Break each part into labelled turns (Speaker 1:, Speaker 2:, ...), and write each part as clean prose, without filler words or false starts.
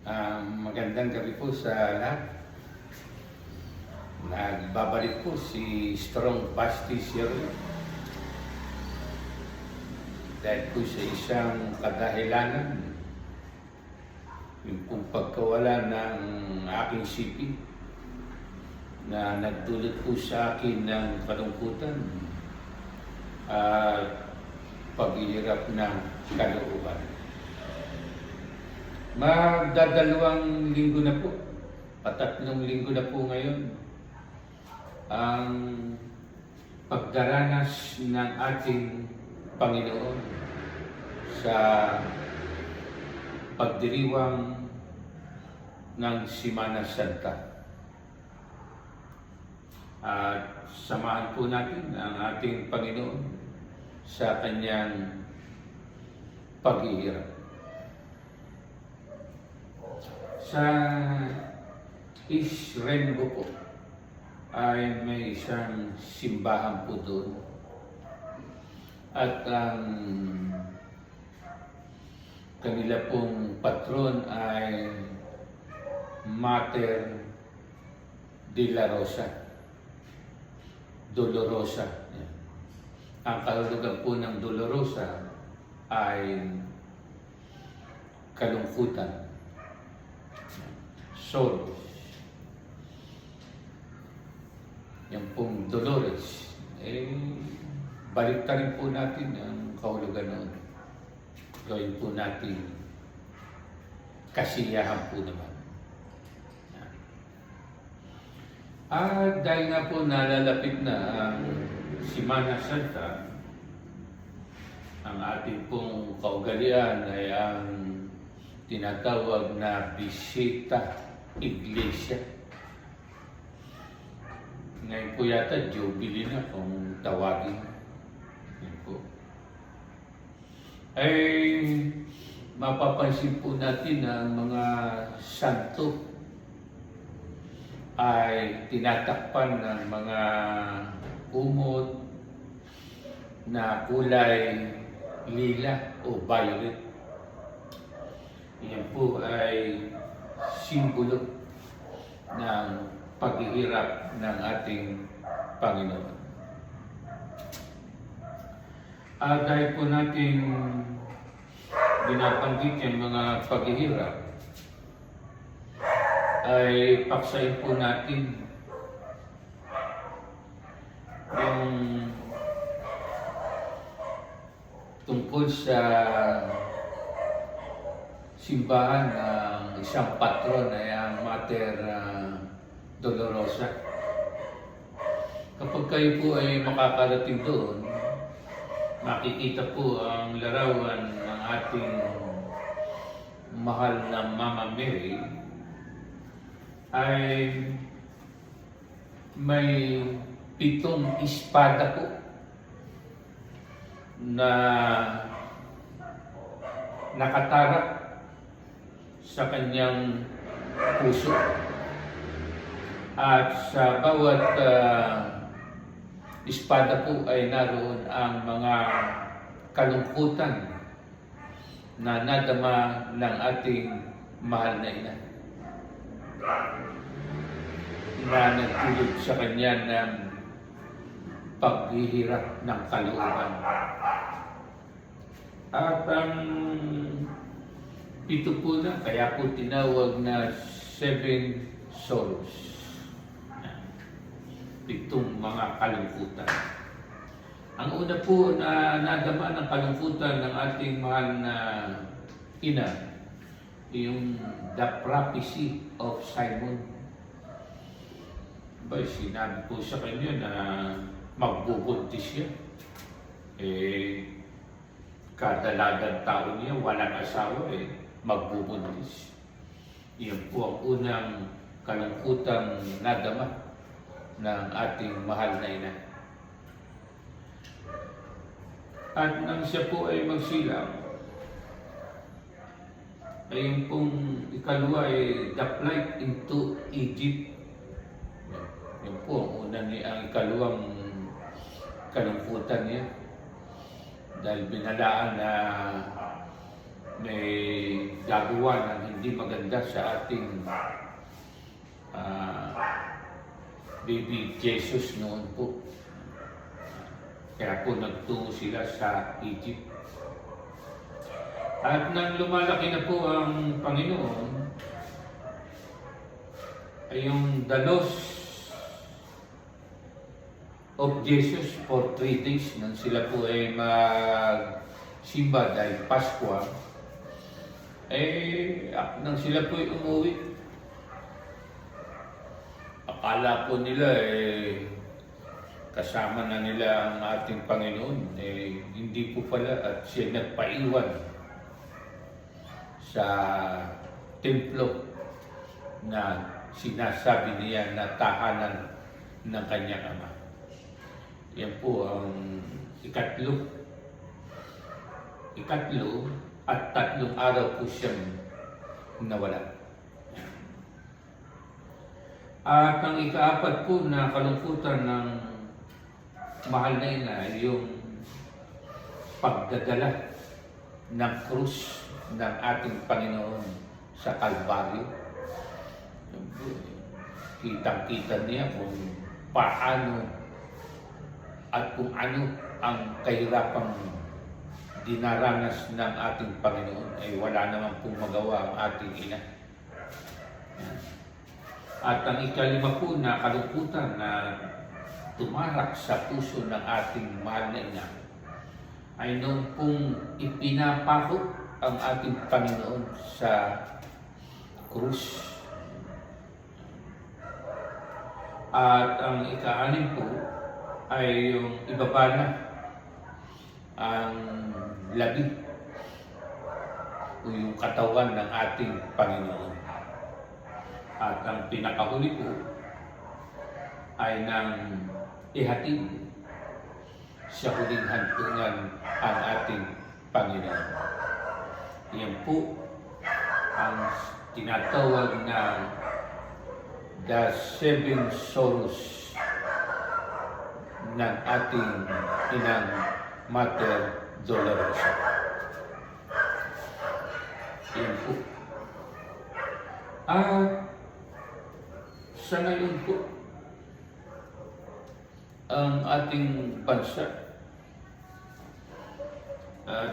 Speaker 1: Magandang gabi po sa lahat. Nagbabalik po si Strong Pastis Yearly dahil po sa isang kadahilanan, yung pong pagkawala ng aking sipi na nagdulot po sa akin ng kalungkutan at paghihirap ng kalooban. Magdadalawang linggo na po, patatlong linggo na po ngayon, ang pagdaranas ng ating Panginoon sa pagdiriwang ng Semana Santa. At samahan po natin ang ating Panginoon sa kanyang paghihirap. Sa East Rainbow po ay may isang simbahan po doon. At ang kanila pong patron ay Mater de la Rosa, Dolorosa. Ang kahulugan po ng Dolorosa ay kalungkutan, sorrow. Yan pong Dolores, balik na rin po natin ang kahulugan noon. Gawin po natin kasiyahan po naman. At dahil nga po nalalapit na ang Semana Santa, ang ating pong kaugalian ay ang tinatawag na bisita iglesia. Ngayon po yata Jubilee na kung tawagin. Yan po. Ay mapapansin po natin na ang mga santo ay tinatakpan ng mga umot na kulay lila o violet. Yan po ay simbolo ng paghihirap ng ating Panginoon. Dahil po natin binabanggit yung mga paghihirap, ay paksain po natin yung tungkol sa simbahan ng isang patron ay ang Mater Dolorosa. Kapag kayo po ay makakarating doon, makikita po ang larawan ng ating mahal na Mama Mary ay may 7 espada po na nakatarap sa kanyang puso. At sa bawat espada po ay naroon ang mga kalungkutan na nadama ng ating mahal na ina, na nagtulog sa kanya ng paghihirap ng kalooban. At ang 7 po na, kaya po tinawag na 7 sorrows. 7 mga kalungkutan. Ang una po na nadama ng kalungkutan ng ating mahal na ina, yung the prophecy of Simon. Sinabi po sa kanya na magbubuntis siya. Kadalagang tao niya, walang asawa, magbubuntis. Iyan po ang unang kalungkutang nadama ng ating mahal na ina. At nang siya po ay magsilang, ay yung pong ikalawa ay the flight into Egypt. Yan po ang unang ang ikalawang kalungkutan niya. Dahil binalaan na may gagawa ng hindi maganda sa ating baby Jesus noon po. Kaya po nagtungo sila sa Egypt. At nang lumalaki na po ang Panginoon, ay yung the loss of Jesus for 3 days nang sila po ay magsimba dahil Paskwa, nang sila po ay umuwi, akala po nila kasama na nila ang ating Panginoon. Hindi po pala, at siya nagpaiwan sa templo na sinasabi niya na tahanan ng kanyang ama. Yan po ang ikatlo at 3 araw po siyang nawala. At ang ika-4 po na kalungkutan ng mahal na ina ay yung pagdadala ng krus ng ating Panginoon sa Kalbaryo. Kitang-kita niya kung paano at kung ano ang kahirapang dinaranas ng ating Panginoon. Wala naman pong magawa ang ating ina. At ang ika-5 po na kalungkutan na tumarak sa puso ng ating mahal na ina ay noon pong ipinapako ang ating Panginoon sa krus. At ang ika-6 po ay yung ibaba na ang labi o yung katawan ng ating Panginoon. At ang pinakahuli po ay nang ihatid sa huling hantungan ang ating Panginoon. Yan po ang tinatawag na the 7 sorrows ng ating inang Mater Dolorosa. Yan po. Sa ngayon po, ang ating bansa,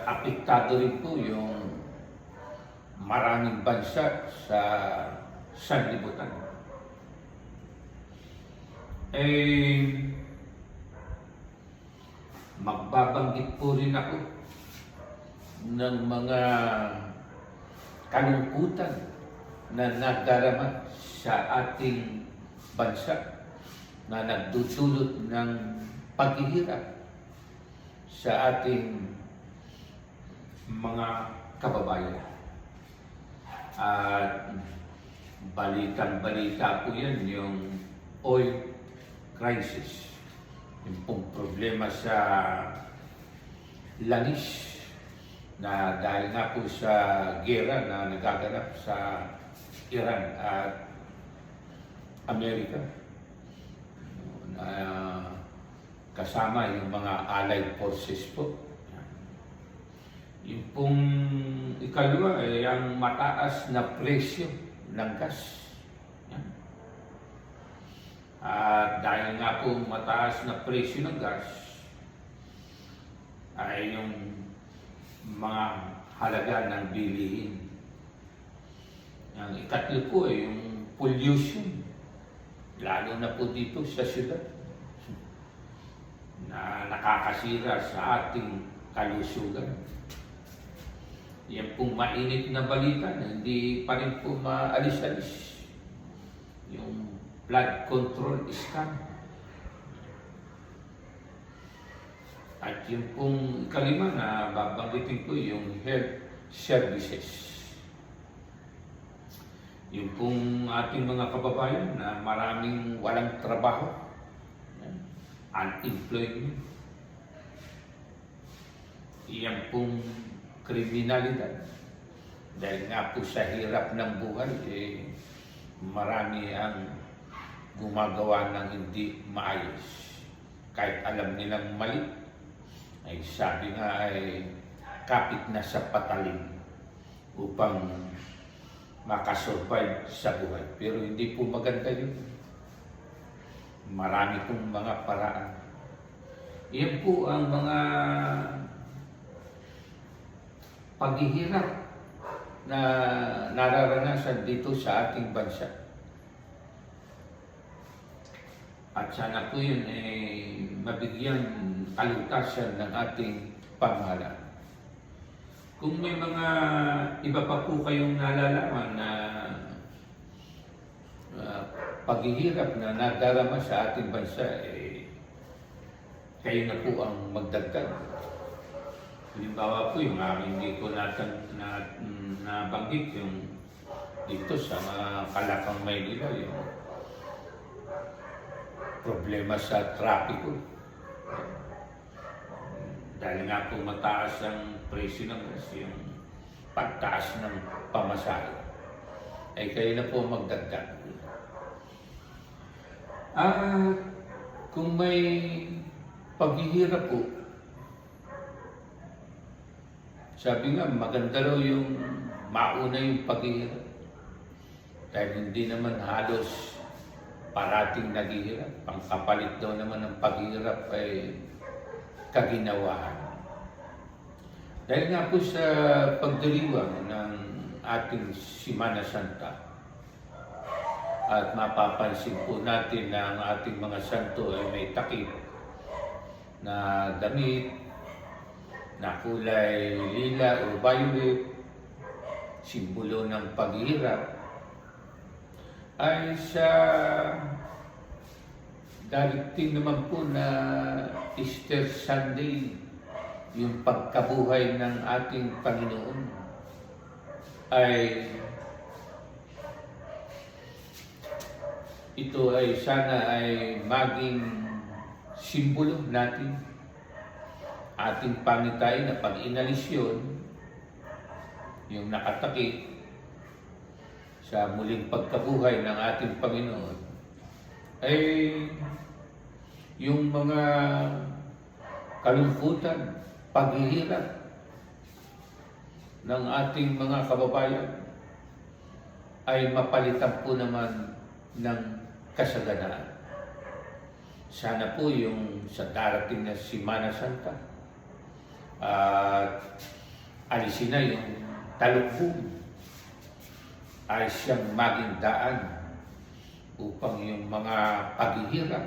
Speaker 1: apektado rin po yung maraming bansa sa sanlibutan. Magbabanggit po rin ako ng mga kalungkutan na nadarama sa ating bansa na nagdudulot ng paghihirap sa ating mga kababayan. At balitang-balita po yan, yung oil crisis, yung pong problema sa langis na dahil nga po sa gera na nagaganap sa Iran at Amerika, kasama yung mga allied forces po. Yung pong ikalawa ay ang mataas na presyo ng gas. At dahil nga po mataas na presyo ng gas, ay yung mga halaga ng bilihin. Ang ikatlo po ay yung pollution, lalo na po dito sa syudad, na nakakasira sa ating kalusugan. Yan pong mainit na balita na hindi pa rin po maalis-alis. Yung blood control scam. At yung pong ikalima na babanggitin ko, yung health services. Yung pong ating mga kababayan na maraming walang trabaho, unemployment. Yan pong kriminalidad. Dahil nga po sa hirap ng buhay, marami ang gumagawa ng hindi maayos. Kahit alam nilang mali, ay sabi nga ay kapit na sa patalim upang makasurvive sa buhay. Pero hindi po maganda yun. Marami pong mga paraan. Iyan po ang mga paghihirap na nararanasan dito sa ating bansa. At sana po yun mabigyan kalutasan ng ating pamahalaan. Kung may mga iba pa po kayong nalalaman na paghihirap na nadarama sa ating bansa, kayo na po ang magdagdag. Halimbawa po yung hindi ko nabanggit yung dito sa Kalakang, Maynila, yung problema sa trapiko. Dahil nga po mataas ang presyo ng gas, yung pagtaas ng pamasahe, ay kayo na po magdagdag. Kung may paghihirap po, sabi nga maganda raw yung mauna yung paghihirap. Dahil hindi naman halos parating naghihirap. Ang kapalit daw naman ng paghihirap ay kaginawahan. Dahil nga po sa pagdiriwang ng ating Semana Santa, at mapapansin po natin na ang ating mga santo ay may takip na damit na kulay lila o violet, simbolo ng paghihirap, ay sa darating naman po na Easter Sunday, yung pagkabuhay ng ating Panginoon, ay ito ay sana ay maging simbolo natin. Ating pangitay na pag inalis yun, yung nakatakip sa muling pagkabuhay ng ating Panginoon, ay yung mga kalungkutan, paghihirap ng ating mga kababayan ay mapalitan po naman ng kasaganaan. Sana po yung sa darating na Semana Santa at alisin na yung talukbong ay siyang maging daan upang yung mga paghihirap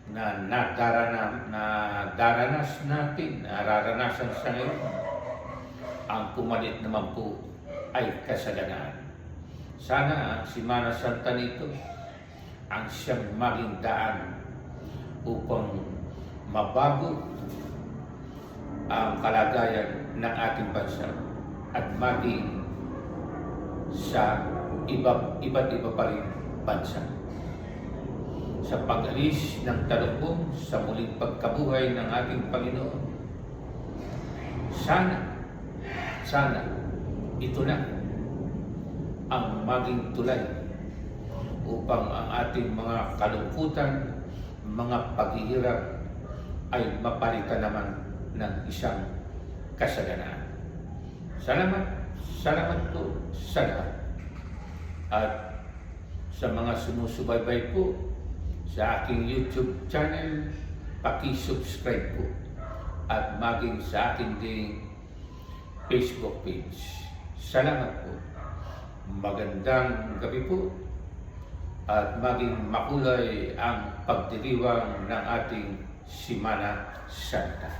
Speaker 1: na nararanasan sa ngayon, ang pumalit naman po ay kasaganaan. Sana ang Semana Santa nito ang siyang maging daan upang mabago ang kalagayan ng ating bansa at maging sa iba't iba pa rin bansa. Sa pag-alis ng talukbong sa muling pagkabuhay ng ating Panginoon, sana ito na ang maging tulay upang ang ating mga kalungkutan, mga paghihirap ay mapalitan naman ng isang kasaganaan. Salamat po sa lahat. At sa mga sumusubaybay po sa aking YouTube channel, paki-subscribe po at maging sa aking ding Facebook page. Salamat po. Magandang gabi po at maging makulay ang pagdiriwang ng ating Semana Santa.